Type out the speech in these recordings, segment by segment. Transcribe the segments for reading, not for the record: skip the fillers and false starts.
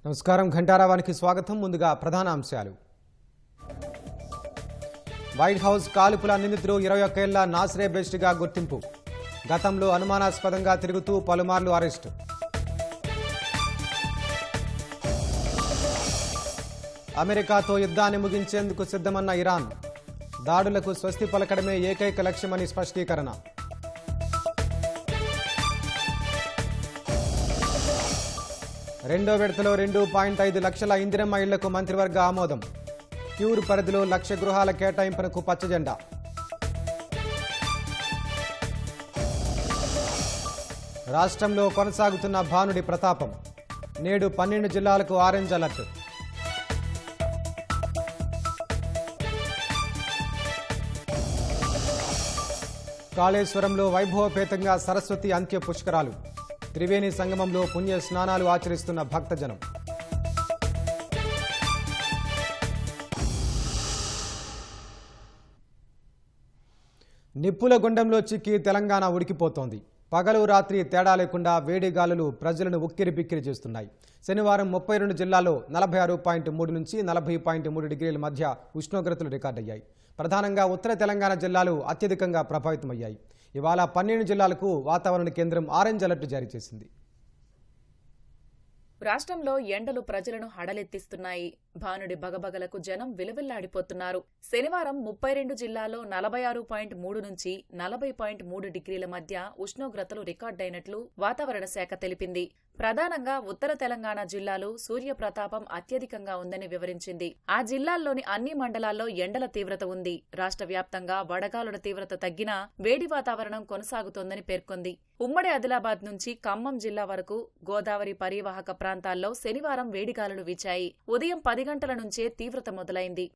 నమస్కారం ఘంటారావానికి స్వాగతం. ముందుగా ప్రధాన అంశాలు. వైట్ హౌస్ కాల్పుల నిందితుడు 21 ఏళ్ల నాసిరే బెస్ట్గా గుర్తింపు. గతంలో అనుమానాస్పదంగా తిరుగుతూ పలుమార్లు అరెస్టు. అమెరికాతో యుద్ధాన్ని ముగించేందుకు సిద్ధమన్న ఇరాన్. దాడులకు స్వస్తి పలకడమే ఏకైక లక్ష్యమని స్పష్టీకరణ. రెండో విడతలో 2.5 లక్షల ఇందిరమ్మ ఇళ్లకు మంత్రివర్గ ఆమోదం. క్యూర్ పరిధిలో 1,00,000 గృహాల కేటాయింపునకు పచ్చజెండా. రాష్ట్రంలో కొనసాగుతున్న భానుడి ప్రతాపం. నేడు 12 జిల్లాలకు ఆరెంజ్ అలర్ట్. కాళేశ్వరంలో వైభవపేతంగా సరస్వతి అంత్య పుష్కరాలు. త్రివేణి సంగమంలో పుణ్య స్నానాలు ఆచరిస్తున్న భక్తజనం. నిప్పుల గుండంలో చిక్కి తెలంగాణ ఉడికిపోతోంది. పగలు రాత్రి తేడా లేకుండా వేడి గాలులు ప్రజలను ఉక్కిరి బిక్కిరి చేస్తున్నాయి. శనివారం 32 జిల్లాల్లో 46.3 నుంచి 40.3 డిగ్రీల మధ్య ఉష్ణోగ్రతలు రికార్డయ్యాయి. ప్రధానంగా ఉత్తర తెలంగాణ జిల్లాలు అత్యధికంగా ప్రభావితమయ్యాయి. ఇవాళ 12 జిల్లాలకు వాతావరణ కేంద్రం ఆరెంజ్ అలర్ట్ జారీ చేసింది. రాష్ట్రంలో ఎండలు ప్రజలను హడలెత్తిస్తున్నాయి. భానుడి బగబగలకు జనం విలవిల్లాడిపోతున్నారు. శనివారం 32 జిల్లాల్లో 46.3 నుంచి 40.3 డిగ్రీల మధ్య ఉష్ణోగ్రతలు రికార్డైనట్లు వాతావరణ శాఖ తెలిపింది. ప్రధానంగా ఉత్తర తెలంగాణ జిల్లాలో సూర్యప్రతాపం అత్యధికంగా ఉందని వివరించింది. ఆ జిల్లాల్లోని అన్ని మండలాల్లో ఎండల తీవ్రత ఉంది. రాష్ట్ర వ్యాప్తంగా వడగాలుల తీవ్రత తగ్గినా వేడి వాతావరణం కొనసాగుతోందని పేర్కొంది. ఉమ్మడి ఆదిలాబాద్ నుంచి ఖమ్మం జిల్లా వరకు గోదావరి పరీవాహక ప్రాంతాల్లో శనివారం వేడిగాలులు వీచాయి. ఉదయం 10 గంటల నుంచే తీవ్రత మొదలైంది.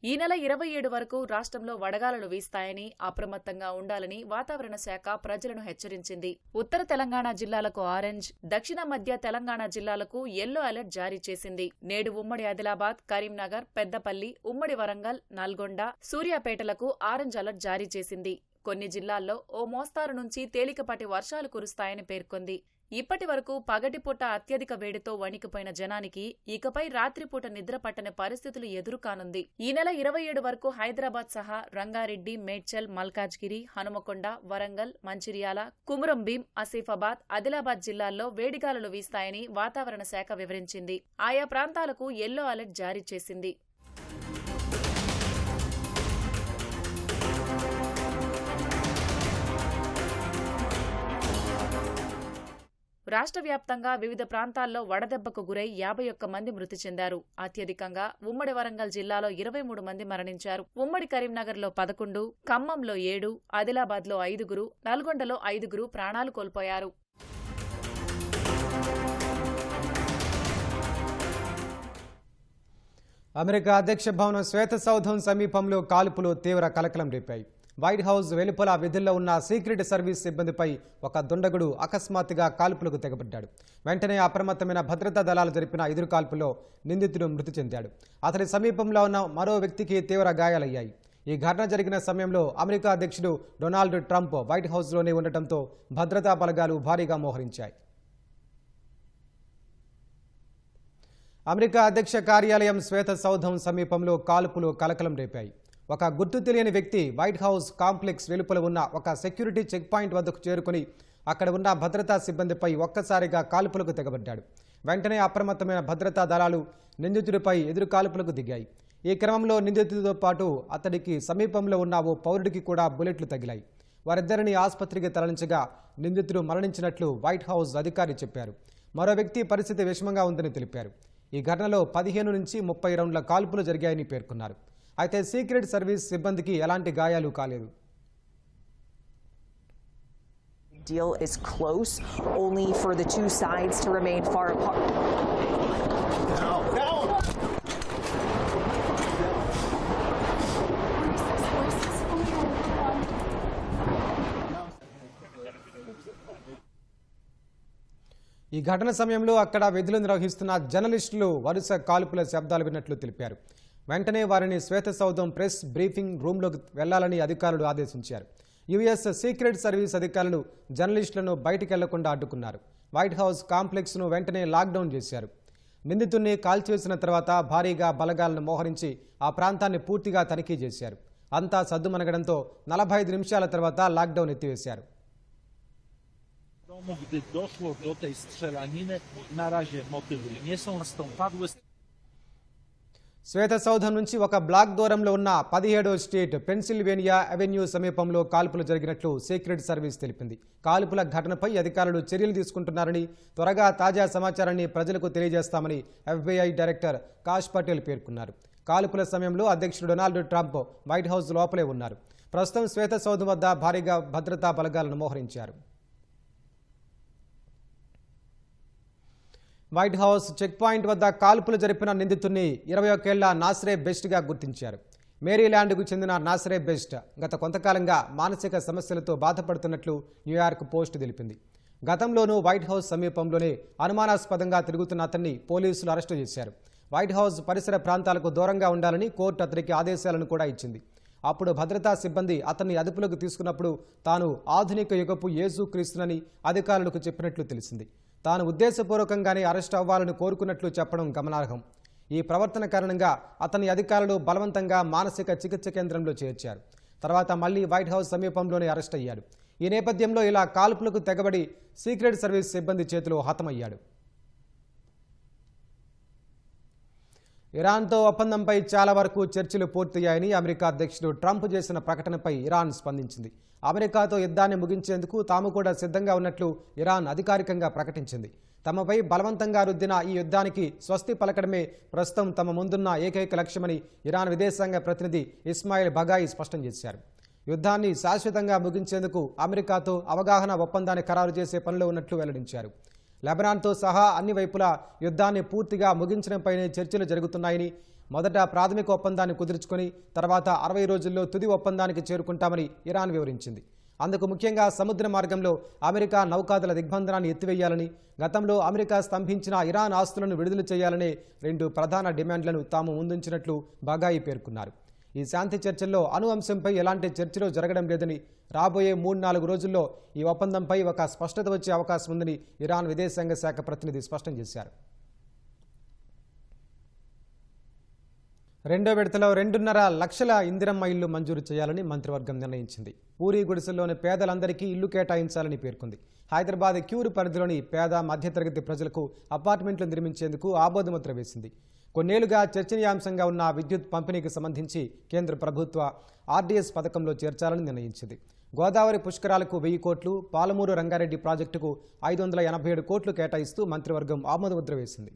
ఈ నెల 27 వరకు రాష్ట్రంలో వడగాలులు వీస్తాయని, అప్రమత్తంగా ఉండాలని వాతావరణ శాఖ ప్రజలను హెచ్చరించింది. ఉత్తర తెలంగాణ జిల్లాలకు ఆరెంజ్, దక్షిణ మధ్య తెలంగాణ జిల్లాలకు యెల్లో అలర్ట్ జారీ చేసింది. నేడు ఉమ్మడి ఆదిలాబాద్, కరీంనగర్, పెద్దపల్లి, ఉమ్మడి వరంగల్, నల్గొండ, సూర్యాపేటలకు ఆరెంజ్ అలర్ట్ జారీ చేసింది. కొన్ని జిల్లాల్లో ఓ మోస్తారు నుంచి తేలికపాటి వర్షాలు కురుస్తాయని పేర్కొంది. ఇప్పటి వరకు పగటిపూట అత్యధిక వేడితో వణికిపోయిన జనానికి ఇకపై రాత్రిపూట నిద్ర పట్టని పరిస్థితులు ఎదురుకానుంది. ఈ నెల 27 వరకు హైదరాబాద్ సహా రంగారెడ్డి, మేడ్చల్, మల్కాజ్గిరి, హనుమకొండ, వరంగల్, మంచిర్యాల, కుమురంభీం, ఆసిఫాబాద్, ఆదిలాబాద్ జిల్లాల్లో వేడిగాలులు వీస్తాయని వాతావరణ శాఖ వివరించింది. ఆయా ప్రాంతాలకు యెల్లో అలర్ట్ జారీ చేసింది. రాష్ట్ర వ్యాప్తంగా వివిధ ప్రాంతాల్లో వడదెబ్బకు గురై 51 మంది మృతి చెందారు. అత్యధికంగా ఉమ్మడి వరంగల్ జిల్లాలో 23 మంది మరణించారు. ఉమ్మడి కరీంనగర్లో 11, ఖమ్మంలో 7, ఆదిలాబాద్లో 5, నల్గొండలో 5 ప్రాణాలు కోల్పోయారు. అమెరికా అధ్యక్ష భవనం శ్వేత సౌధం సమీపంలో కాల్పులు తీవ్ర కలకలం రేపాయి. వైట్ హౌస్ వెలుపల విధుల్లో ఉన్న సీక్రెట్ సర్వీస్ సిబ్బందిపై ఒక దుండగుడు అకస్మాత్తుగా కాల్పులకు తెగబడ్డాడు. వెంటనే అప్రమత్తమైన భద్రతా దళాలు జరిపిన ఎదురు కాల్పులో నిందితుడు మృతి చెందాడు. అతని సమీపంలో ఉన్న మరో వ్యక్తికి తీవ్ర గాయాలయ్యాయి. ఈ ఘటన జరిగిన సమయంలో అమెరికా అధ్యక్షుడు డొనాల్డ్ ట్రంప్ వైట్ హౌస్లోనే ఉండటంతో భద్రతా బలగాలు భారీగా మోహరించాయి. అమెరికా అధ్యక్ష కార్యాలయం శ్వేత సౌధం సమీపంలో కాల్పులు కలకలం రేపాయి. ఒక గుర్తు తెలియని వ్యక్తి వైట్ హౌస్ కాంప్లెక్స్ వెలుపల ఉన్న ఒక సెక్యూరిటీ చెక్ పాయింట్ వద్దకు చేరుకుని అక్కడ ఉన్న భద్రతా సిబ్బందిపై ఒక్కసారిగా కాల్పులకు తెగబడ్డాడు. వెంటనే అప్రమత్తమైన భద్రతా దళాలు నిందితుడిపై ఎదురు కాల్పులకు దిగాయి. ఈ క్రమంలో నిందితుడితో పాటు అతడికి సమీపంలో ఉన్న ఓ పౌరుడికి కూడా బుల్లెట్లు తగిలాయి. వారిద్దరిని ఆసుపత్రికి తరలించగా నిందితుడు మరణించినట్లు వైట్ హౌస్ అధికారి చెప్పారు. మరో వ్యక్తి పరిస్థితి విషమంగా ఉందని తెలిపారు. ఈ ఘటనలో 15 నుంచి 30 రౌండ్ల కాల్పులు జరిగాయని పేర్కొన్నారు. అయితే సీక్రెట్ సర్వీస్ సిబ్బందికి ఎలాంటి గాయాలు కాలేదు. Deal is close, only for the two sides to remain far apart. ఈ ఘటన సమయంలో అక్కడ విధులు నిర్వహిస్తున్న జర్నలిస్టులు వరుస కాల్పుల శబ్దాలు విన్నట్లు తెలిపారు. వెంటనే వారిని శ్వేత సౌధం ప్రెస్ బ్రీఫింగ్ రూమ్లోకి వెళ్లాలని అధికారులు ఆదేశించారు. యుఎస్ సీక్రెట్ సర్వీస్ అధికారులు జర్నలిస్టులను బయటికి వెళ్లకుండా అడ్డుకున్నారు. వైట్ హౌస్ కాంప్లెక్స్ను వెంటనే లాక్డౌన్ చేశారు. నిందితుడిని కాల్చివేసిన తర్వాత భారీగా బలగాలను మోహరించి ఆ ప్రాంతాన్ని పూర్తిగా తనిఖీ చేశారు. అంతా సద్దుమణగడంతో 45 నిమిషాల తర్వాత lockdown ఎత్తివేశారు. Gdy doszło do tej strzelaniny, na razie motywy nie są nastąpadłe. శ్వేత సౌధం నుంచి ఒక బ్లాక్ దూరంలో ఉన్న 17వ స్ట్రీట్ పెన్సిల్వేనియా అవెన్యూ సమీపంలో కాల్పులు జరిగినట్లు సీక్రెట్ సర్వీస్ తెలిపింది. కాల్పుల ఘటనపై అధికారులు చర్యలు తీసుకుంటున్నారని, త్వరగా తాజా సమాచారాన్ని ప్రజలకు తెలియజేస్తామని FBI డైరెక్టర్ కాష్ పటేల్ పేర్కొన్నారు. కాల్పుల సమయంలో అధ్యక్షుడు డొనాల్డ్ ట్రంప్ వైట్ హౌస్ లోపలే ఉన్నారు. ప్రస్తుతం శ్వేత సౌధం వద్ద భారీగా భద్రతా బలగాలను మోహరించారు. వైట్ హౌస్ చెక్ పాయింట్ వద్ద కాల్పులు జరిపిన నిందితుడిని 21 ఏళ్ల నాసరే బెస్ట్గా గుర్తించారు. మేరీల్యాండ్కు చెందిన నాసరే బెస్ట్ గత కొంతకాలంగా మానసిక సమస్యలతో బాధపడుతున్నట్లు న్యూయార్క్ పోస్ట్ తెలిపింది. గతంలోనూ వైట్ హౌస్ సమీపంలోనే అనుమానాస్పదంగా తిరుగుతున్న అతన్ని పోలీసులు అరెస్టు చేశారు. వైట్ హౌస్ పరిసర ప్రాంతాలకు దూరంగా ఉండాలని కోర్టు అతనికి ఆదేశాలను కూడా ఇచ్చింది. అప్పుడు భద్రతా సిబ్బంది అతన్ని అదుపులోకి తీసుకున్నప్పుడు తాను ఆధునిక యుగపు యేసుక్రీస్తునని అధికారులకు చెప్పినట్లు తెలిసింది. తాను ఉద్దేశపూర్వకంగానే అరెస్ట్ అవ్వాలని కోరుకున్నట్లు చెప్పడం గమనార్హం. ఈ ప్రవర్తన కారణంగా అతని అధికారులు బలవంతంగా మానసిక చికిత్స కేంద్రంలో చేర్చారు. తర్వాత మళ్లీ వైట్ హౌస్ సమీపంలోనే అరెస్ట్ అయ్యాడు. ఈ నేపథ్యంలో ఇలా కాల్పులకు తెగబడి సీక్రెట్ సర్వీస్ సిబ్బంది చేతిలో హతమయ్యాడు. ఇరాన్తో ఒప్పందంపై చాలా వరకు చర్చలు పూర్తయ్యాయని అమెరికా అధ్యక్షుడు ట్రంప్ చేసిన ప్రకటనపై ఇరాన్ స్పందించింది. అమెరికాతో యుద్ధాన్ని ముగించేందుకు తాము కూడా సిద్ధంగా ఉన్నట్లు ఇరాన్ అధికారికంగా ప్రకటించింది. తమపై బలవంతంగా రుద్దిన ఈ యుద్ధానికి స్వస్తి పలకడమే ప్రస్తుతం తమ ముందున్న ఏకైక లక్ష్యమని ఇరాన్ విదేశాంగ ప్రతినిధి ఇస్మాయిల్ బగాయి స్పష్టం చేశారు. యుద్ధాన్ని శాశ్వతంగా ముగించేందుకు అమెరికాతో అవగాహన ఒప్పందాన్ని ఖరారు చేసే పనిలో ఉన్నట్లు వెల్లడించారు. లెబనాన్తో సహా అన్ని వైపులా యుద్ధాన్ని పూర్తిగా ముగించడంపైనే చర్చలు జరుగుతున్నాయని, మొదట ప్రాథమిక ఒప్పందాన్ని కుదుర్చుకొని తర్వాత 60 రోజుల్లో తుది ఒప్పందానికి చేరుకుంటామని ఇరాన్ వివరించింది. అందుకు ముఖ్యంగా సముద్ర మార్గంలో అమెరికా నౌకాదళ దిగ్బంధనాన్ని ఎత్తివేయాలని, గతంలో అమెరికా స్తంభించిన ఇరాన్ ఆస్తులను విడుదల చేయాలనే 2 ప్రధాన డిమాండ్లను తాము ముందుంచినట్లు బగాయి పేర్కొన్నారు. ఈ శాంతి చర్చల్లో అణు అంశంపై ఎలాంటి చర్చలు జరగడం లేదని, రాబోయే 3-4 రోజుల్లో ఈ ఒప్పందంపై ఒక స్పష్టత వచ్చే అవకాశం ఉందని ఇరాన్ విదేశాంగ శాఖ ప్రతినిధి స్పష్టం చేశారు. రెండో విడతలో 2.5 లక్షల ఇందిరమ్మ ఇళ్లు మంజూరు చేయాలని మంత్రివర్గం నిర్ణయించింది. పూరీ గుడిసెల్లోని పేదలందరికీ ఇల్లు కేటాయించాలని పేర్కొంది. హైదరాబాద్ క్యూర్ పరిధిలోని పేద మధ్యతరగతి ప్రజలకు అపార్ట్మెంట్లు నిర్మించేందుకు ఆమోదముద్ర వేసింది. కొన్నేళ్లుగా చర్చనీయాంశంగా ఉన్న విద్యుత్ పంపిణీకి సంబంధించి కేంద్ర ప్రభుత్వ ఆర్డీఎస్ పథకంలో చేర్చాలని నిర్ణయించింది. గోదావరి పుష్కరాలకు 1000 కోట్లు, పాలమూరు రంగారెడ్డి ప్రాజెక్టుకు 587 కోట్లు కేటాయిస్తూ మంత్రివర్గం ఆమోదముద్ర వేసింది.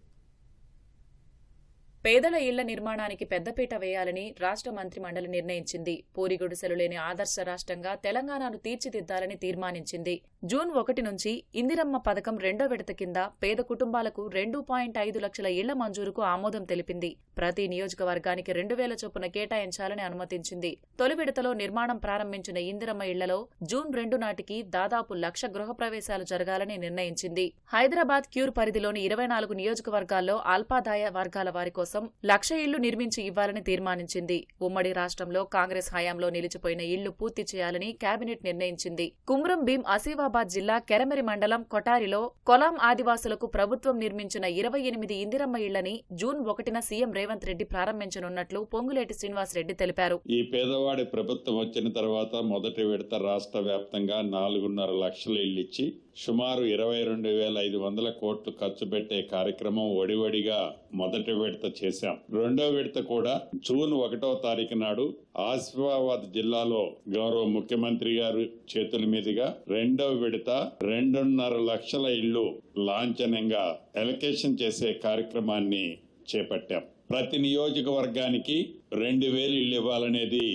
పేదల ఇళ్ల నిర్మాణానికి పెద్దపీట వేయాలని రాష్ట్ర మంత్రి మండలి నిర్ణయించింది. పూరి గుడిసెలు లేని ఆదర్శ రాష్ట్రంగా తెలంగాణను తీర్చిదిద్దాలని తీర్మానించింది. జూన్ 1 నుంచి ఇందిరమ్మ పథకం రెండో విడత కింద పేద కుటుంబాలకు 2.5 లక్షల ఇళ్ల మంజూరుకు ఆమోదం తెలిపింది. ప్రతి నియోజకవర్గానికి 2000 చొప్పున కేటాయించాలని అనుమతించింది. తొలి విడతలో నిర్మాణం ప్రారంభించిన ఇందిరమ్మ ఇళ్లలో జూన్ 2 నాటికి దాదాపు 1,00,000 గృహప్రవేశాలు జరగాలని నిర్ణయించింది. హైదరాబాద్ క్యూర్ పరిధిలోని 24 నియోజకవర్గాల్లో అల్పాదాయ వర్గాల వారి కోసం 1,00,000 ఇళ్లు నిర్మించి ఇవ్వాలని తీర్మానించింది. ఉమ్మడి రాష్ట్రంలో కాంగ్రెస్ హయాంలో నిలిచిపోయిన ఇళ్లు పూర్తి చేయాలని కేబినెట్ నిర్ణయించింది. కుమ్రం భీం ఆసిఫాబాద్ జిల్లా కెరమెరి మండలం కొటారిలో కొలాం ఆదివాసులకు ప్రభుత్వం నిర్మించిన 28 ఇందిరమ్మ ఇళ్లని జూన్ 1న సీఎం రేవంత్ రెడ్డి ప్రారంభించనున్నట్లు పొంగులేటి శ్రీనివాసరెడ్డి తెలిపారు. ఈ పేదవాడి ప్రభుత్వం వచ్చిన తర్వాత మొదటి విడత రాష్ట్ర వ్యాప్తంగా 4.5 లక్షల ఇళ్లు ఇచ్చి సుమారు 22,500 కోట్లు ఖర్చు పెట్టే కార్యక్రమం ఒడివడిగా మొదటి విడత చేశాం. రెండో విడత కూడా జూన్ 1వ తారీఖు నాడు ఆసిఫాబాద్ జిల్లాలో గౌరవ ముఖ్యమంత్రి గారు చేతుల మీదుగా రెండో విడత 2.5 లక్షల ఇళ్లు లాంఛనంగా ఎలకేషన్ చేసే కార్యక్రమాన్ని చేపట్టాం. ప్రతి నియోజకవర్గానికి 2,000 ఇళ్లు ఇవ్వాలనేది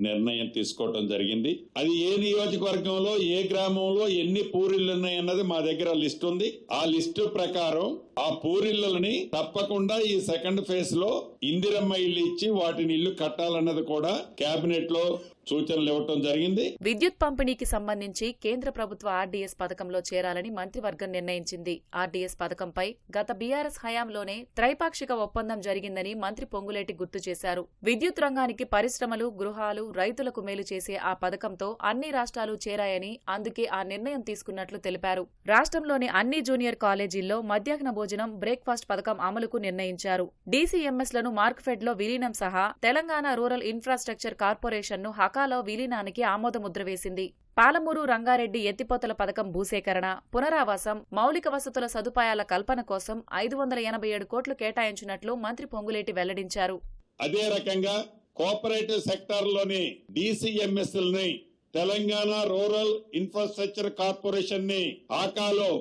నిర్ణయం తీసుకోవడం జరిగింది. అది ఏ నియోజకవర్గంలో ఏ గ్రామంలో ఎన్ని పూరిళ్లు ఉన్నాయన్నది మా దగ్గర లిస్ట్ ఉంది. ఆ లిస్టు ప్రకారం ఆ పూరిళ్లని తప్పకుండా ఈ సెకండ్ ఫేజ్ లో ఇందిరమ్మ ఇల్లు ఇచ్చి వాటిని ఇల్లు కట్టాలన్నది కూడా కేబినెట్ లో సూచనలు ఇవ్వటం జరిగింది. విద్యుత్ పంపిణీకి సంబంధించి కేంద్ర ప్రభుత్వ ఆర్డీఎస్ పథకంలో చేరాలని మంత్రివర్గం నిర్ణయించింది. ఆర్డీఎస్ పథకంపై గత బీఆర్ఎస్ హయాంలోనే త్రైపాక్షిక ఒప్పందం జరిగిందని మంత్రి పొంగులేటి గుర్తు చేశారు. విద్యుత్ రంగానికి పరిశ్రమలు, గృహాలు, రైతులకు మేలు చేసే ఆ పథకంతో అన్ని రాష్ట్రాలు చేరాయని, అందుకే ఆ నిర్ణయం తీసుకున్నట్లు తెలిపారు. రాష్ట్రంలోని అన్ని జూనియర్ కాలేజీల్లో మధ్యాహ్న భోజనం, బ్రేక్ఫాస్ట్ పథకం అమలుకు నిర్ణయించారు. డీసీఎంఎస్లను మార్క్ఫెడ్లో విలీనం సహా తెలంగాణ రూరల్ ఇన్ఫ్రాస్ట్రక్చర్ కార్పొరేషన్ను హకాలో విలీనానికి ఆమోదముద్ర వేసింది. పాలమూరు రంగారెడ్డి ఎత్తిపోతల పథకం భూసేకరణ, పునరావాసం, మౌలిక వసతుల సదుపాయాల కల్పన కోసం 587 కోట్లు కేటాయించినట్లు మంత్రి పొంగులేటి వెల్లడించారు. అదే రకంగా కోఆపరేటివ్ సెక్టార్లోని డీసీఎంఎస్ఎల్ని తెలంగాణ రూరల్ ఇన్ఫ్రాస్ట్రక్చర్ కార్పొరేషన్ ని ఆకాలో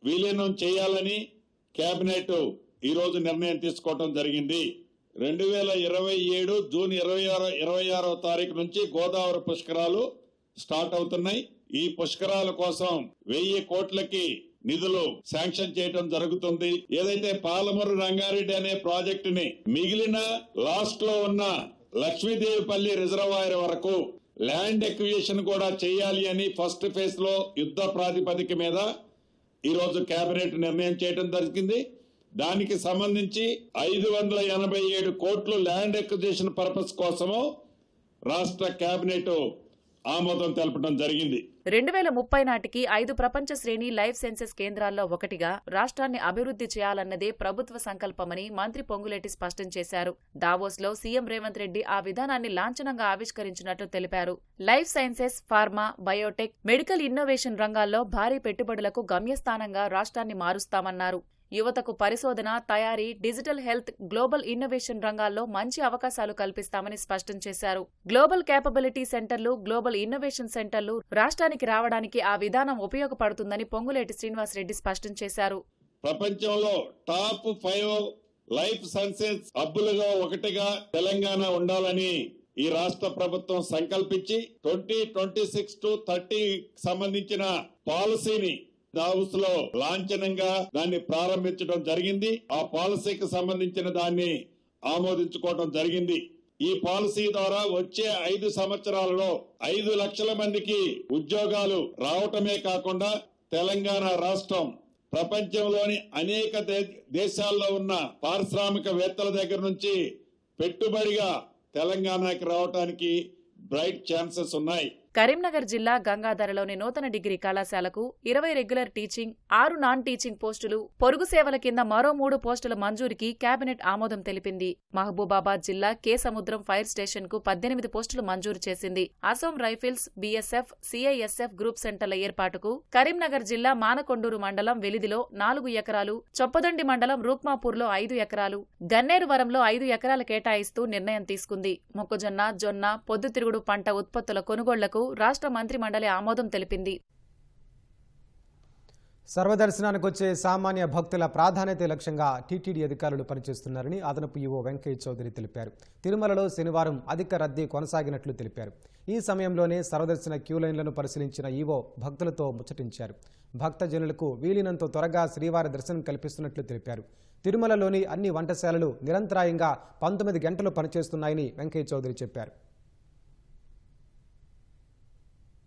విలీనం చేయాలని కేబినెట్ ఈ రోజు నిర్ణయం తీసుకోవడం జరిగింది. 2027 జూన్ 26వ తారీఖు నుంచి గోదావరి పుష్కరాలు స్టార్ట్ అవుతున్నాయి. ఈ పుష్కరాల కోసం 1000 కోట్లకి నిధులు శాంక్షన్ చేయడం జరుగుతుంది. ఏదైతే పాలమూరు రంగారెడ్డి అనే ప్రాజెక్టుని మిగిలిన లాస్ట్ లో ఉన్న లక్ష్మీదేవిపల్లి రిజర్వాయర్ వరకు ల్యాండ్ ఎక్విజిషన్ కూడా చేయాలి అని ఫస్ట్ ఫేజ్ లో యుద్ధ ప్రాతిపదిక మీద ఈ రోజు కేబినెట్ నిర్ణయం చేయడం జరిగింది. దానికి సంబంధించి 587 కోట్లు ల్యాండ్ ఎక్విజిషన్ పర్పస్ కోసము రాష్ట్ర కేబినెట్ ఆమోదం తెలపడం జరిగింది. 2030 నాటికి 5 ప్రపంచ శ్రేణి లైఫ్ సైన్సెస్ కేంద్రాల్లో ఒకటిగా రాష్ట్రాన్ని అభివృద్ధి చేయాలన్నదే ప్రభుత్వ సంకల్పమని మంత్రి పొంగులేటి స్పష్టం చేశారు. దావోస్లో సీఎం రేవంత్ రెడ్డి ఆ విధానాన్ని లాంఛనంగా ఆవిష్కరించినట్లు తెలిపారు. Life sciences, pharma, Biotech, medical innovation రంగాల్లో భారీ పెట్టుబడులకు గమ్యస్థానంగా రాష్ట్రాన్ని మారుస్తామన్నారు. యువతకు పరిశోధన, తయారీ, డిజిటల్ హెల్త్, గ్లోబల్ ఇన్నోవేషన్ రంగాల్లో మంచి అవకాశాలు కల్పిస్తామని స్పష్టం చేశారు. గ్లోబల్ కేపబిలిటీ సెంటర్లు, గ్లోబల్ ఇన్నోవేషన్ సెంటర్లు రాష్ట్రానికి రావడానికి ఆ విధానం ఉపయోగపడుతుందని పొంగులేటి శ్రీనివాసరెడ్డి స్పష్టం చేశారు. ప్రపంచంలో టాప్ 5 లైఫ్ సైన్సెస్ హబ్బులుగా ఒకటిగా తెలంగాణ ఉండాలని ఈ రాష్ట్ర ప్రభుత్వం సంకల్పించి 2026 to 30 సంబంధించిన పాలసీని దావోస్ లో లాంఛనంగా దాన్ని ప్రారంభించడం జరిగింది. ఆ పాలసీకి సంబంధించిన దాన్ని ఆమోదించుకోవడం జరిగింది. ఈ పాలసీ ద్వారా వచ్చే 5 సంవత్సరాలలో 5 లక్షల మందికి ఉద్యోగాలు రావటమే కాకుండా తెలంగాణ రాష్ట్రం ప్రపంచంలోని అనేక దేశాల్లో ఉన్న పారిశ్రామికవేత్తల దగ్గర నుంచి పెట్టుబడిగా తెలంగాణకి రావడానికి బ్రైట్ ఛాన్సెస్ ఉన్నాయి. కరీంనగర్ జిల్లా గంగాధరలోని నూతన డిగ్రీ కళాశాలకు 20 రెగ్యులర్ టీచింగ్, 6 నాన్ టీచింగ్ పోస్టులు, పొరుగు సేవల కింద మరో 3 పోస్టుల మంజూరికి కేబినెట్ ఆమోదం తెలిపింది. మహబూబాబాద్ జిల్లా కే సముద్రం ఫైర్ స్టేషన్ కు 18 పోస్టులు మంజూరు చేసింది. Assam rifles, BSF, CISF group సెంటర్ల ఏర్పాటుకు కరీంనగర్ జిల్లా మానకొండూరు మండలం వెలిదిలో 4 ఎకరాలు, చొప్పదండి మండలం రూక్మాపూర్లో 5 ఎకరాలు, గన్నేరువరంలో 5 ఎకరాలు కేటాయిస్తూ నిర్ణయం తీసుకుంది. మొక్కజొన్న, జొన్న, పొద్దుతిరుగుడు పంట ఉత్పత్తుల కొనుగోళ్లకు రాష్ట్ర మంత్రి మండలి ఆమోదం తెలిపింది. సర్వదర్శనానికి వచ్చే సామాన్య భక్తుల ప్రాధాన్యత లక్ష్యంగా టీటీడీ అధికారులు పనిచేస్తున్నారని అదనపు ఈవో వెంకయ్య చౌదరి తెలిపారు. తిరుమలలో శనివారం అధిక రద్దీ కొనసాగినట్లు తెలిపారు. ఈ సమయంలోనే సర్వదర్శన క్యూలైన్లను పరిశీలించిన ఈవో భక్తులతో ముచ్చటించారు. భక్తజనులకు వీలినంత త్వరగా శ్రీవారి దర్శనం కల్పిస్తున్నట్లు తెలిపారు. తిరుమలలోని అన్ని వంటశాలలు నిరంతరాయంగా 19 గంటలు పనిచేస్తున్నాయని వెంకయ్య చౌదరి చెప్పారు.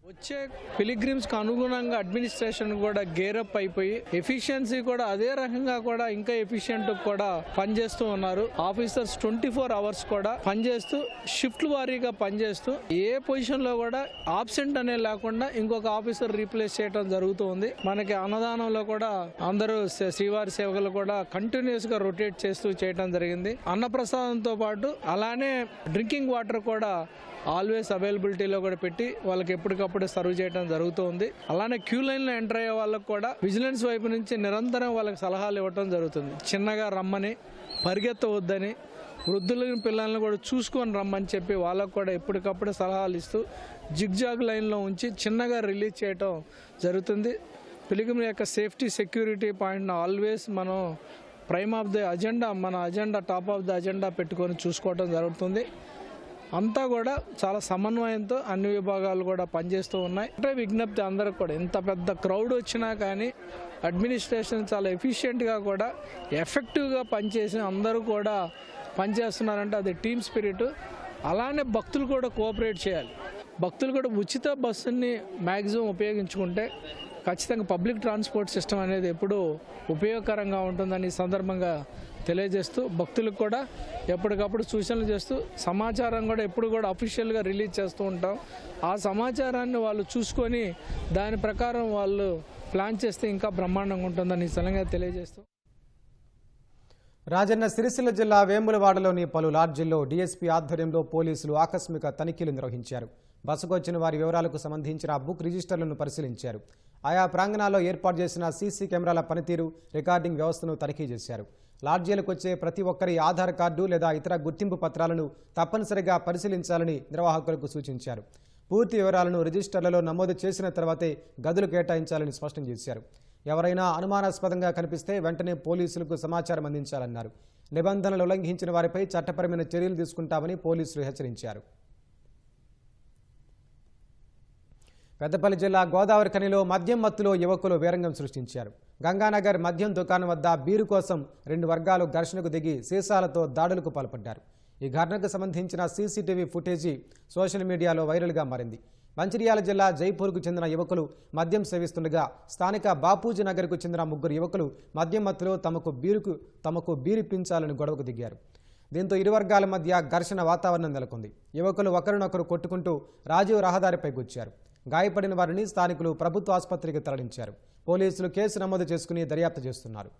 వచ్చే పిలిగ్రిమ్స్కి అనుగుణంగా అడ్మినిస్ట్రేషన్ కూడా గేరప్ అయిపోయి ఎఫిషియన్సీ కూడా అదే రకంగా కూడా ఇంకా ఎఫిషియెంట్ కూడా పనిచేస్తూ ఉన్నారు. ఆఫీసర్స్ 24 అవర్స్ కూడా పనిచేస్తూ షిఫ్ట్ వారీగా పనిచేస్తూ ఏ పొజిషన్ లో కూడా ఆబ్సెంట్ అనే లేకుండా ఇంకొక ఆఫీసర్ రీప్లేస్ చేయడం జరుగుతూ ఉంది. మనకి అన్నదానంలో కూడా అందరూ శ్రీవారి సేవకులు కూడా కంటిన్యూస్ గా రొటేట్ చేస్తూ చేయడం జరిగింది. అన్నప్రసాదంతో పాటు అలానే డ్రింకింగ్ వాటర్ కూడా ఆల్వేస్ అవైలబిలిటీలో కూడా పెట్టి వాళ్ళకి ఎప్పటికప్పుడు సర్వ్ చేయడం జరుగుతూ ఉంది. అలానే క్యూ లైన్లో ఎంటర్ అయ్యే వాళ్ళకు కూడా విజిలెన్స్ వైపు నుంచి నిరంతరం వాళ్ళకి సలహాలు ఇవ్వడం జరుగుతుంది. చిన్నగా రమ్మని, పరిగెత్తవద్దని, వృద్ధుల పిల్లల్ని కూడా చూసుకొని రమ్మని చెప్పి వాళ్ళకు కూడా ఎప్పటికప్పుడు సలహాలు ఇస్తూ జిగ్జాగ్ లైన్లో ఉంచి చిన్నగా రిలీజ్ చేయడం జరుగుతుంది. పిలిగ్రిమ్ యొక్క సేఫ్టీ, సెక్యూరిటీ పాయింట్ను ఆల్వేస్ మనం ప్రైమ్ ఆఫ్ ది అజెండా, మన agenda top of the agenda పెట్టుకొని చూసుకోవడం జరుగుతుంది. అంతా కూడా చాలా సమన్వయంతో అన్ని విభాగాలు కూడా పనిచేస్తూ ఉన్నాయి. అంటే విజ్ఞప్తి అందరికి కూడా, ఎంత పెద్ద క్రౌడ్ వచ్చినా కానీ అడ్మినిస్ట్రేషన్ చాలా ఎఫిషియెంట్గా కూడా ఎఫెక్టివ్గా పనిచేసి అందరూ కూడా పనిచేస్తున్నారంటే అది టీమ్ స్పిరిట్. అలానే భక్తులు కూడా కోఆపరేట్ చేయాలి. భక్తులు కూడా ఉచిత బస్సుని మ్యాక్సిమం ఉపయోగించుకుంటే ఖచ్చితంగా పబ్లిక్ ట్రాన్స్పోర్ట్ సిస్టమ్ అనేది ఎప్పుడూ ఉపయోగకరంగా ఉంటుందని ఈ సందర్భంగా తెలియజేస్తూ భక్తులకు కూడా ఎప్పటికప్పుడు సూచనలు చేస్తూ సమాచారం కూడా ఎప్పుడు కూడా అఫీషియల్గా రిలీజ్ చేస్తూ ఉంటాం. ఆ సమాచారాన్ని వాళ్ళు చూసుకొని దాని ప్రకారం వాళ్ళు ప్లాన్ చేస్తే ఇంకా బ్రహ్మాండంగా ఉంటుందని ఈ సందర్భంగా తెలియజేస్తూ రాజన్న సిరిసిల్ల జిల్లా వేములవాడలోని పలు లాడ్జిల్లో డీఎస్పీ ఆధ్వర్యంలో పోలీసులు ఆకస్మిక తనిఖీలు నిర్వహించారు. బసకు వచ్చిన వారి వివరాలకు సంబంధించిన బుక్ రిజిస్టర్లను పరిశీలించారు. ఆయా ప్రాంగణాల్లో ఏర్పాటు చేసిన సీసీ కెమెరాల పనితీరు, రికార్డింగ్ వ్యవస్థను తనిఖీ చేశారు. లాడ్జీలకు వచ్చే ప్రతి ఒక్కరి ఆధార్ కార్డు లేదా ఇతర గుర్తింపు పత్రాలను తప్పనిసరిగా పరిశీలించాలని నిర్వాహకులకు సూచించారు. పూర్తి వివరాలను రిజిస్టర్లలో నమోదు చేసిన తర్వాతే గదులు కేటాయించాలని స్పష్టం చేశారు. ఎవరైనా అనుమానాస్పదంగా కనిపిస్తే వెంటనే పోలీసులకు సమాచారం అందించాలన్నారు. నిబంధనలు ఉల్లంఘించిన వారిపై చట్టపరమైన చర్యలు తీసుకుంటామని పోలీసులు హెచ్చరించారు. పెద్దపల్లి జిల్లా గోదావరి ఖనిలో మద్యం మత్తులో యువకులు వీరంగం సృష్టించారు. గంగానగర్ మద్యం దుకాణం వద్ద బీరు కోసం 2 వర్గాలు ఘర్షణకు దిగి సీసాలతో దాడులకు పాల్పడ్డారు. ఈ ఘటనకు సంబంధించిన సీసీటీవీ ఫుటేజీ సోషల్ మీడియాలో వైరల్గా మారింది. మంచిర్యాల జిల్లా జైపూర్కు చెందిన యువకులు మద్యం సేవిస్తుండగా స్థానిక బాపూజీ నగర్కు చెందిన 3 యువకులు మద్యం మత్తులో తమకు బీరిప్పించాలని గొడవకు దిగారు. దీంతో ఇరు వర్గాల మధ్య ఘర్షణ వాతావరణం నెలకొంది. యువకులు ఒకరినొకరు కొట్టుకుంటూ రాజీవ్ రహదారిపై గుచ్చారు. గాయపడిన వారిని స్థానికులు ప్రభుత్వ ఆసుపత్రికి తరలించారు. పోలీసులు కేసు నమోదు చేసుకుని దర్యాప్తు చేస్తున్నారు.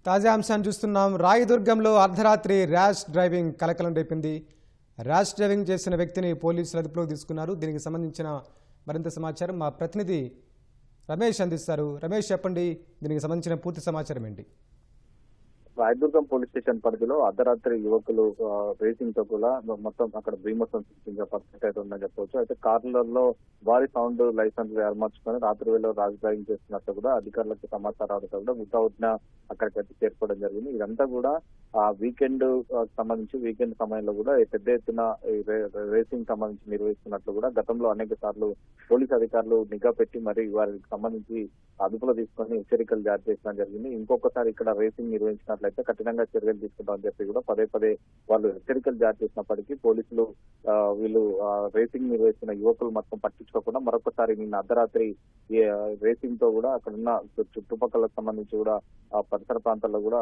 తాజా అంశాన్ని చూస్తున్నాం. రాయదుర్గంలో అర్ధరాత్రి ర్యాష్ డ్రైవింగ్ కలకలం రేపింది. ర్యాష్ డ్రైవింగ్ చేసిన వ్యక్తిని పోలీసులు అదుపులోకి తీసుకున్నారు. దీనికి సంబంధించిన మరింత సమాచారం మా ప్రతినిధి రమేష్ అందిస్తారు. రమేష్, చెప్పండి, దీనికి సంబంధించిన పూర్తి సమాచారం ఏంటి? రాయదుర్గం పోలీస్ స్టేషన్ పరిధిలో అర్ధరాత్రి యువకులు రేసింగ్ తో కూడా మొత్తం అక్కడ భీమత్వం సృష్టించే పరిస్థితి అయితే ఉందని చెప్పవచ్చు. అయితే కార్లలో భారీ సౌండ్ లైసెన్స్ ఏర్పరచుకొని రాత్రి వేళ రాజు డ్రైవింగ్ చేస్తున్నట్టు కూడా అధికారులకు సమాచారం రావడంతో కూడా ముఠావుట్న అక్కడికి వచ్చి చేరుకోవడం జరిగింది. ఇదంతా కూడా వీకెండ్ సంబంధించి వీకెండ్ సమయంలో కూడా పెద్ద ఎత్తున రేసింగ్ సంబంధించి నిర్వహిస్తున్నట్లు కూడా గతంలో అనేక సార్లు పోలీస్ అధికారులు నిఘా పెట్టి మరి వారికి సంబంధించి అదుపులో తీసుకొని హెచ్చరికలు జారీ చేయడం జరిగింది. ఇంకొకసారి ఇక్కడ రేసింగ్ నిర్వహించినట్లయితే కఠినంగా చర్యలు తీసుకుంటామని చెప్పి కూడా పదే వాళ్ళు హెచ్చరికలు జారీ చేసినప్పటికీ పోలీసులు వీళ్ళు రేసింగ్ నిర్వహిస్తున్న యువకులు మొత్తం పట్టించుకోకుండా మరొకసారి నిన్న అర్ధరాత్రి రేసింగ్ తో కూడా అక్కడ ఉన్న చుట్టుపక్కలకు సంబంధించి కూడా పరిసర ప్రాంతాల్లో కూడా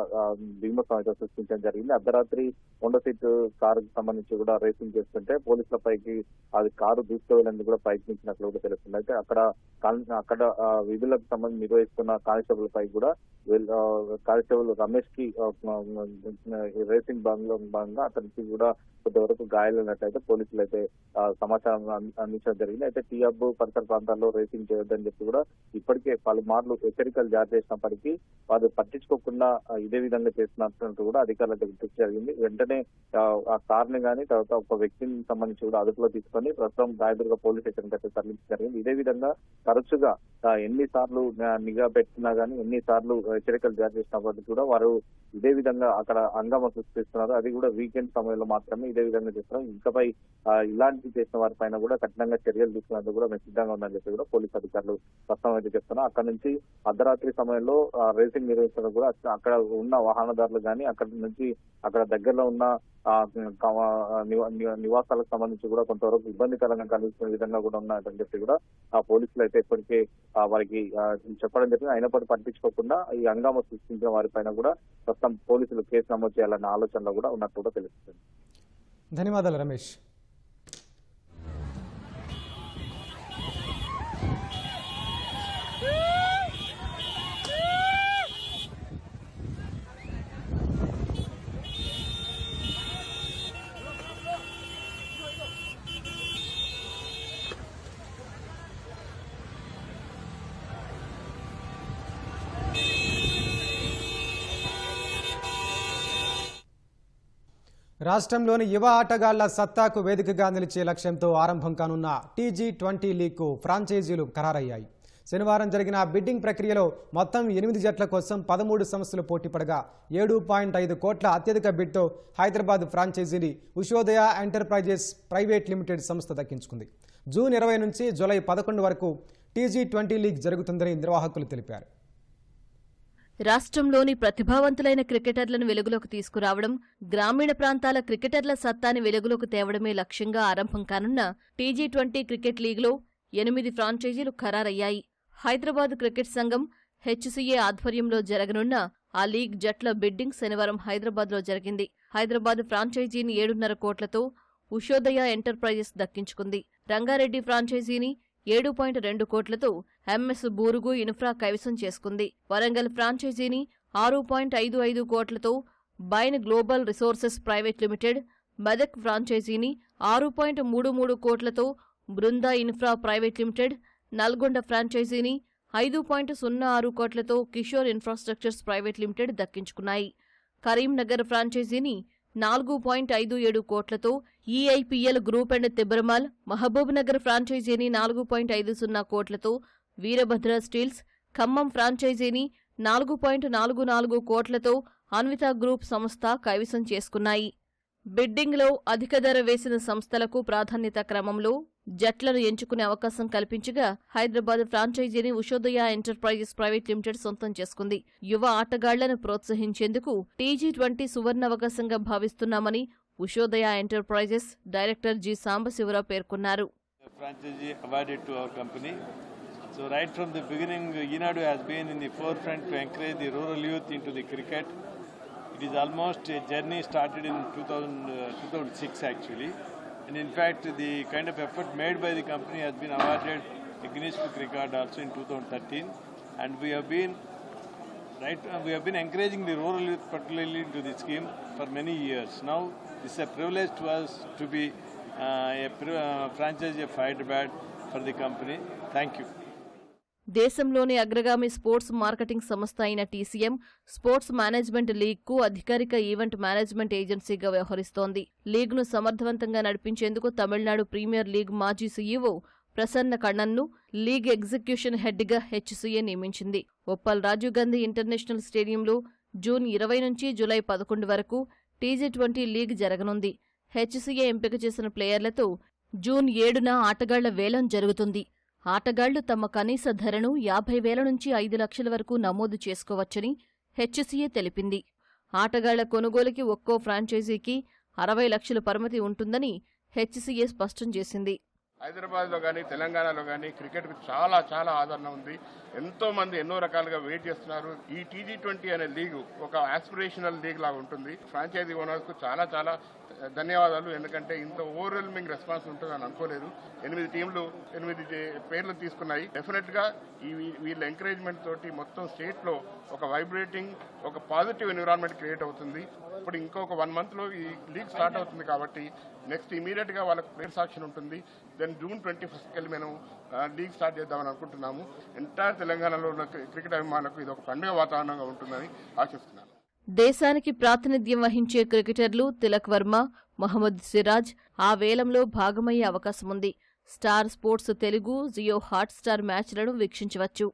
భీమత్వం అయితే సృష్టించడం జరిగింది. అర్ధరాత్రి హోండా సీట్ కారుకు సంబంధించి కూడా రేసింగ్ చేస్తుంటే పోలీసుల పైకి అది కారు దూసుకువెళ్ళేందుకు కూడా ప్రయత్నించినట్లు కూడా తెలుస్తుంది. అయితే అక్కడ విధులకు సంబంధించి నిర్వహిస్తున్న కానిస్టేబుల్ పై కూడా కానిస్టేబుల్ రమేష్ కి రేసింగ్ భాగంగా అతనికి కూడా కొంతవరకు గాయాలైనట్లయితే పోలీసులు అయితే సమాచారం అందించడం జరిగింది. అయితే టీ హబ్ పరిసర ప్రాంతాల్లో రేసింగ్ చేయొద్దని చెప్పి కూడా ఇప్పటికే పలుమార్లు హెచ్చరికలు జారీ చేసినప్పటికీ వారు పట్టించుకోకుండా ఇదే విధంగా చేస్తున్నట్టు కూడా అధికారులకు గుర్తించడం జరిగింది. వెంటనే ఆ కార్ని కానీ తర్వాత ఒక వ్యక్తిని సంబంధించి కూడా అదుపులో తీసుకొని ప్రస్తుతం రాయదుర్గ పోలీస్ స్టేషన్ అయితే తరలించడం జరిగింది. ఇదే విధంగా తరచుగా ఎన్నిసార్లు నిఘా పెట్టినా గానీ ఎన్నిసార్లు హెచ్చరికలు జారీ చేసినప్పటికీ కూడా వారు ఇదే విధంగా అక్కడ హంగామా సృష్టిస్తున్నారు. అది కూడా వీకెండ్ సమయంలో మాత్రమే ఇదే విధంగా చేస్తున్నారు. ఇంకపై ఇలాంటివి చేసిన వారి పైన కూడా కఠినంగా చర్యలు తీసుకునేందుకు కూడా మేము సిద్ధంగా ఉందని చెప్పి కూడా పోలీసు అధికారులు ప్రస్తుతం అయితే చెప్తున్నారు. అక్కడ నుంచి అర్ధరాత్రి సమయంలో రేసింగ్ నిర్వహిస్తున్నారు కూడా అక్కడ ఉన్న వాహనదారులు కానీ అక్కడ నుంచి అక్కడ దగ్గరలో ఉన్న నివాసాలకు సంబంధించి కూడా కొంతవరకు ఇబ్బందికరంగా కలిగిస్తున్న విధంగా కూడా ఉన్నాయని చెప్పి కూడా ఆ పోలీసులు అయితే ఇప్పటికే వారికి చెప్పడం జరిగింది. అయినప్పటికీ పట్టించుకోకుండా ఈ హంగామా సృష్టించిన వారిపైన కూడా ప్రస్తుతం పోలీసులు కేసు నమోదు చేయాలన్న ఆలోచనలో కూడా ఉన్నట్టు కూడా తెలుస్తుంది. ధన్యవాదాలు రమేష్. రాష్ట్రంలోని యువ ఆటగాళ్ల సత్తాకు వేదికగా నిలిచే లక్ష్యంతో ఆరంభం కానున్న టీ20 లీగ్కు ఫ్రాంచైజీలు ఖరారయ్యాయి. శనివారం జరిగిన బిడ్డింగ్ ప్రక్రియలో మొత్తం 8 జట్ల కోసం 13 సంస్థలు పోటీపడగా 7.5 కోట్ల అత్యధిక బిడ్తో హైదరాబాద్ ఫ్రాంచైజీని ఉషోదయ ఎంటర్ప్రైజెస్ ప్రైవేట్ లిమిటెడ్ సంస్థ దక్కించుకుంది. జూన్ 20 నుంచి జూలై 11 వరకు టీ20 లీగ్ జరుగుతుందని నిర్వాహకులు తెలిపారు. రాష్ట్రంలోని ప్రతిభావంతులైన క్రికెటర్లను వెలుగులోకి తీసుకురావడం, గ్రామీణ ప్రాంతాల క్రికెటర్ల సత్తాని వెలుగులోకి తేవడమే లక్ష్యంగా ఆరంభం కానున్న టీ20 క్రికెట్ లీగ్లో 8 ఫ్రాంచైజీలు ఖరారయ్యాయి. హైదరాబాద్ క్రికెట్ సంఘం హెచ్సీఏ ఆధ్వర్యంలో జరగనున్న ఆ లీగ్ జట్ల బిడ్డింగ్ శనివారం హైదరాబాద్లో జరిగింది. హైదరాబాద్ ఫ్రాంచైజీని 7.5 కోట్లతో ఉషోదయ ఎంటర్ప్రైజెస్ దక్కించుకుంది. రంగారెడ్డి ఫ్రాంచైజీని 7.2 కోట్లతో ఎంఎస్ బూరుగు ఇన్ఫ్రా కైవసం చేసుకుంది. వరంగల్ ఫ్రాంచైజీని 6.55 కోట్లతో Bain global resources private limited, Medak ఫ్రాంచైజీని 6.33 కోట్లతో Brinda infra private limited, Nalgonda ఫ్రాంచైజీని 5.06 కోట్లతో కిషోర్ ఇన్ఫ్రాస్ట్రక్చర్స్ ప్రైవేట్ లిమిటెడ్ దక్కించుకున్నాయి. కరీంనగర్ ఫ్రాంచైజీని 4.57 కోట్లతో EIPL group and Tibramal, Mahabubnagar ఫ్రాంచైజీని 4.50 కోట్లతో వీరభద్ర స్టీల్స్, ఖమ్మం ఫ్రాంచైజీని 4.44 కోట్లతో అన్విత గ్రూప్ సంస్థ కైవసం చేసుకున్నాయి. బిడ్డింగ్లో అధిక ధర వేసిన సంస్థలకు ప్రాధాన్యత క్రమంలో జట్లను ఎంచుకునే అవకాశం కల్పించగా హైదరాబాద్ ఫ్రాంచైజీని ఉషోదయ ఎంటర్ప్రైజెస్ ప్రైవేట్ లిమిటెడ్ సొంతం చేసుకుంది. యువ ఆటగాళ్లను ప్రోత్సహించేందుకు టీ20 సువర్ణావకాశంగా భావిస్తున్నామని Ushodaya enterprises director G Sambasivarao పేర్కొన్నారు. So right from the beginning, Eenadu has been in the forefront to encourage the rural youth into the cricket. It is almost a journey started in 2006 actually. And in fact, the kind of effort made by the company has been awarded a Guinness Book record also in 2013. And we have been encouraging the rural youth particularly into the scheme for many years. Now, this is a privilege to us to be a franchisee of Hyderabad for the company. Thank you. దేశంలోని అగ్రగామి sports marketing సంస్థ అయిన TCM sports management లీగ్కు అధికారిక event management ఏజెన్సీగా వ్యవహరిస్తోంది. లీగ్ను సమర్థవంతంగా నడిపించేందుకు Tamil Nadu premier league మాజీ సీఈఓ ప్రసన్న కണ്ണన్ను లీగ్ ఎగ్జిక్యూషన్ హెడ్గా హెచ్సీఏ నియమించింది. ఉప్పల్ రాజీవ్ గాంధీ ఇంటర్నేషనల్ స్టేడియంలో జూన్ 20 నుంచి జూలై 11 వరకు టీ20 లీగ్ జరగనుంది. హెచ్సీఏ ఎంపిక చేసిన ప్లేయర్లతో జూన్ 7న ఆటగాళ్ల వేలం జరుగుతుంది. ఆటగాళ్లు తమ కనీస ధరను 50,000 నుంచి 5 లక్షల వరకు నమోదు చేసుకోవచ్చని హెచ్సీఏ తెలిపింది. ఆటగాళ్ల కొనుగోలుకి ఒక్కో ఫ్రాంచైజీకి 60 లక్షల పరిమితి ఉంటుందని హెచ్సీఏ స్పష్టం చేసింది. హైదరాబాద్లో కానీ తెలంగాణలో కానీ క్రికెట్కు చాలా చాలా ఆదరణ ఉంది. ఎంతో మంది ఎన్నో రకాలుగా వెయిట్ చేస్తున్నారు. ఈ టీ20 అనే లీగ్ ఒక ఆస్పిరేషనల్ లీగ్ లాగా ఉంటుంది. ఫ్రాంచైజీ ఓనర్స్కు చాలా చాలా ధన్యవాదాలు. ఎందుకంటే ఇంత ఓవర్వెల్మింగ్ రెస్పాన్స్ ఉంటుందని అనుకోలేదు. 8 టీంలు 8 పేర్లు తీసుకున్నాయి. డెఫినెట్గా వీళ్ళ ఎంకరేజ్మెంట్ తోటి మొత్తం స్టేట్లో ఒక వైబ్రేటింగ్, ఒక పాజిటివ్ ఎన్విరాన్మెంట్ క్రియేట్ అవుతుంది. ఇప్పుడు ఇంకొక 1 మంత్లో ఈ లీగ్ స్టార్ట్ అవుతుంది కాబట్టి నెక్స్ట్ ఇమీడియట్గా వాళ్ళకి ప్లేయర్స్ ఆక్షన్ ఉంటుంది. దెన్ జూన్ 21కి మేము లీగ్ స్టార్ట్ చేద్దామని అనుకుంటున్నాము. ఎంటైర్ తెలంగాణలో ఉన్న క్రికెట్ అభిమానులకు ఇది ఒక పండుగ వాతావరణంగా ఉంటుందని ఆశిస్తున్నాను. దేశానికి ప్రాతినిధ్యం వహించే క్రికెటర్లు తిలక్ వర్మ, మహమ్మద్ సిరాజ్ ఆ వేలంలో భాగమయ్యే అవకాశముంది. Star sports Telugu, Jio Hotstar మ్యాచ్లను వీక్షించవచ్చు.